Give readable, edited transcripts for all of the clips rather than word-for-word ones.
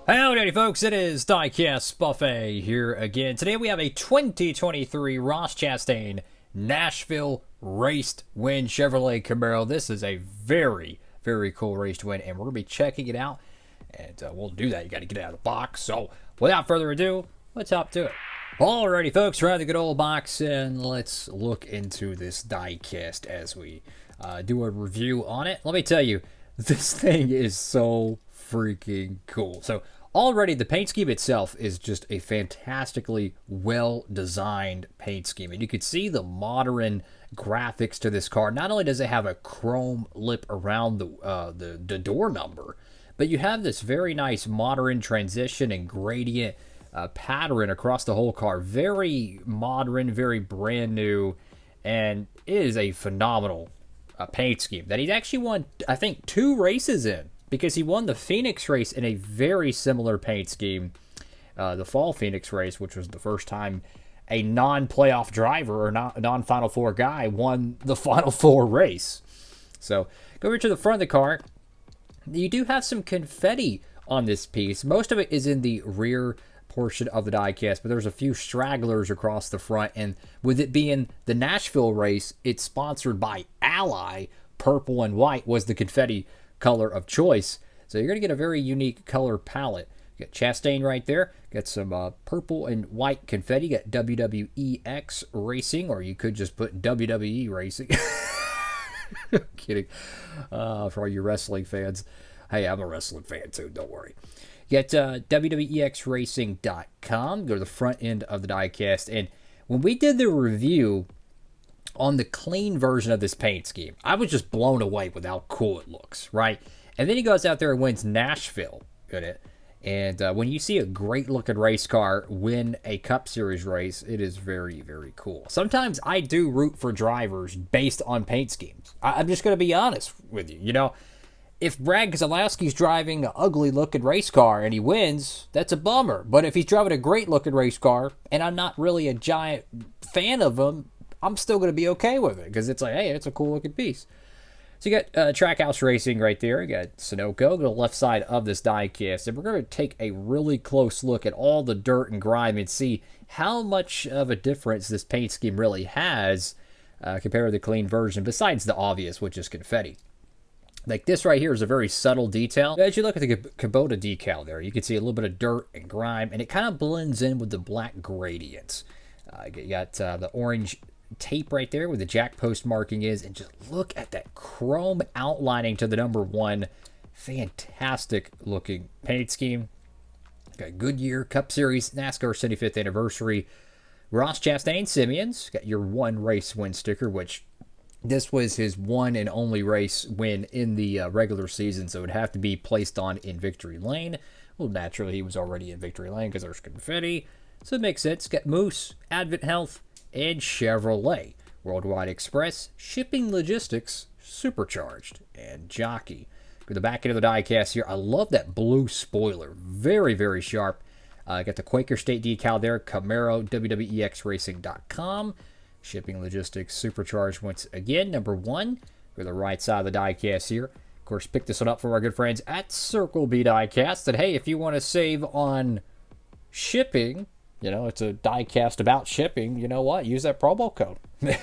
Howdy folks, it is Diecastbuffet here again. Today we have a 2023 Ross Chastain Nashville race to win Chevrolet Camaro. This is a very, very cool race to win, and we're going to be checking it out. And we'll do that. You got to get it out of the box. So without further ado, let's hop to it. Alrighty folks, we're out of the good old box, and let's look into this diecast as we do a review on it. Let me tell you, this thing is so freaking cool. So already the paint scheme itself is just a fantastically well-designed paint scheme, and you can see the modern graphics to this car. Not only does it have a chrome lip around the door number, but you have this very nice modern transition and gradient pattern across the whole car. Very modern, very brand new, and it is a phenomenal paint scheme that he's actually won, I think, 2 races in, because he won the Phoenix race in a very similar paint scheme. The Fall Phoenix race, which was the first time a non-playoff driver or non-Final Four guy won the Final Four race. So go over to the front of the car. You do have some confetti on this piece. Most of it is in the rear portion of the diecast, but there's a few stragglers across the front, and with it being the Nashville race, it's sponsored by Ally. Purple and white was the confetti color of choice, so you're going to get a very unique color palette. You got Chastain right there, got some purple and white confetti, you got WWEX Racing, or you could just put WWE Racing. I'm kidding. For all you wrestling fans, hey, I'm a wrestling fan too, don't worry. You got WWEXRacing.com. Go to the front end of the diecast. And when we did the review on the clean version of this paint scheme, I was just blown away with how cool it looks, right? And then he goes out there and wins Nashville in it. And when you see a great-looking race car win a Cup Series race, it is very, very cool. Sometimes I do root for drivers based on paint schemes. I'm just going to be honest with you. You know, if Brad Keselowski's driving an ugly-looking race car and he wins, that's a bummer. But if he's driving a great-looking race car and I'm not really a giant fan of him, I'm still going to be okay with it, because it's like, hey, it's a cool-looking piece. So you got Trackhouse Racing right there. You got Sunoco. Go to the left side of this diecast, and we're going to take a really close look at all the dirt and grime and see how much of a difference this paint scheme really has compared to the clean version, besides the obvious, which is confetti. Like this right here is a very subtle detail. As you look at the Kubota decal there, you can see a little bit of dirt and grime, and it kind of blends in with the black gradients. You got the orange tape right there where the jack post marking is, and just look at that chrome outlining to the number 1. Fantastic looking paint scheme. Got Goodyear Cup Series NASCAR 75th anniversary Ross Chastain Simeons. Got your 1 race win sticker, which this was his 1 and only race win in the regular season, so it would have to be placed on in Victory Lane. Well, naturally he was already in Victory Lane because there's confetti, so it makes sense. Got Moose, Advent Health, and Chevrolet, Worldwide Express, Shipping Logistics, Supercharged, and Jockey. Go to the back end of the diecast here. I love that blue spoiler. Very, very sharp. Got the Quaker State decal there. Camaro, WWEXRacing.com. Shipping Logistics, Supercharged once again, number 1. Go to the right side of the diecast here. Of course, pick this one up from our good friends at Circle B Diecast. And hey, if you want to save on shipping, you know, it's a diecast about shipping. You know what? Use that promo code.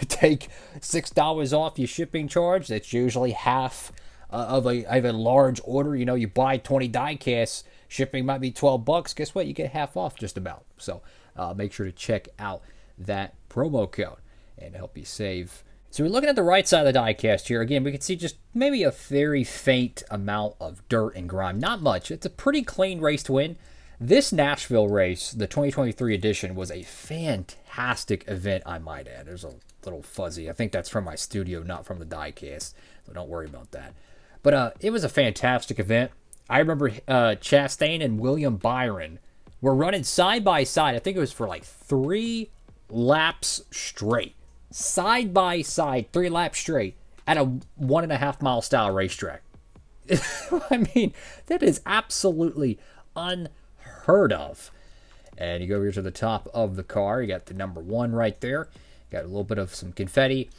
Take $6 off your shipping charge. That's usually half of a large order. You know, you buy 20 diecasts, shipping might be $12. Guess what? You get half off just about. So make sure to check out that promo code and help you save. So we're looking at the right side of the diecast here. Again, we can see just maybe a very faint amount of dirt and grime. Not much. It's a pretty clean race to win. This Nashville race, the 2023 edition, was a fantastic event, I might add. There's a little fuzzy. I think that's from my studio, not from the diecast, so don't worry about that. But it was a fantastic event. I remember Chastain and William Byron were running side by side. I think it was for like 3 laps straight. Side by side, 3 laps straight at a 1.5 mile style racetrack. I mean, that is absolutely unheard of. And you go here to the top of the car. You got the number 1 right there. Got a little bit of some confetti.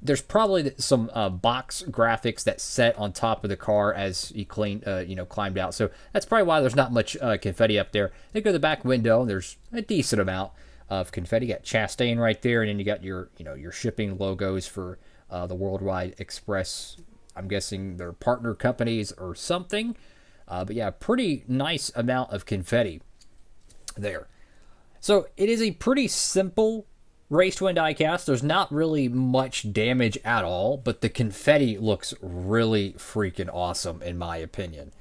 there's probably some box graphics that set on top of the car as you climbed out. So that's probably why there's not much confetti up there. They go to the back window, and there's a decent amount of confetti. You got Chastain right there, and then you got your shipping logos for the Worldwide Express. I'm guessing they're partner companies or something. But yeah, pretty nice amount of confetti there. So it is a pretty simple race to win diecast. There's not really much damage at all, but the confetti looks really freaking awesome in my opinion.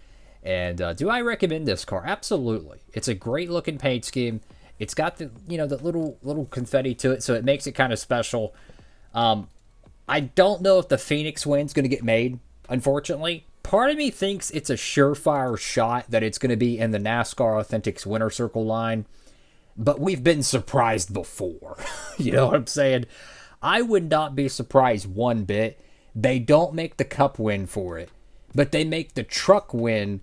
And do I recommend this car? Absolutely. It's a great looking paint scheme. It's got the the little confetti to it, so it makes it kind of special. I don't know if the Phoenix win's going to get made, unfortunately. Part of me thinks it's a surefire shot that it's going to be in the NASCAR Authentics Winner Circle line. But we've been surprised before. You know what I'm saying? I would not be surprised one bit. They don't make the Cup win for it, but they make the Truck win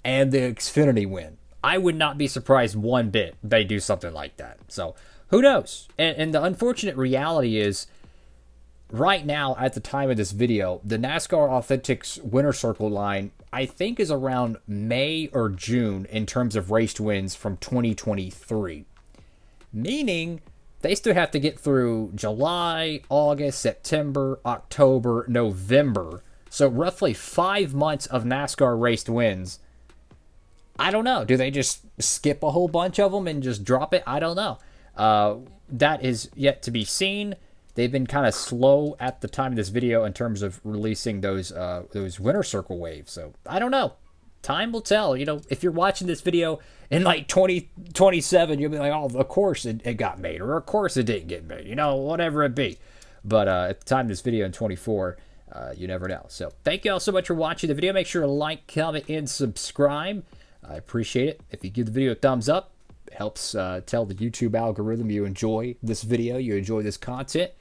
and the Xfinity win. I would not be surprised one bit they do something like that. So, who knows? And the unfortunate reality is, right now, at the time of this video, the NASCAR Authentics Winner Circle line, I think, is around May or June in terms of race wins from 2023. Meaning, they still have to get through July, August, September, October, November. So, roughly 5 months of NASCAR raced wins. I don't know. Do they just skip a whole bunch of them and just drop it? I don't know. That is yet to be seen. They've been kind of slow at the time of this video in terms of releasing those Winner Circle waves. So, I don't know. Time will tell. If you're watching this video in like 2027, you'll be like, oh, of course it got made, or of course it didn't get made, whatever it be. But at the time of this video in 24, you never know. So, thank you all so much for watching the video. Make sure to like, comment, and subscribe. I appreciate it. If you give the video a thumbs up, it helps tell the YouTube algorithm you enjoy this video, you enjoy this content.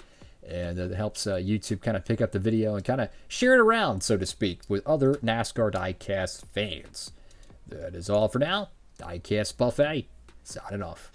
And it helps YouTube kind of pick up the video and kind of share it around, so to speak, with other NASCAR Diecast fans. That is all for now. Diecast Buffet, signing off.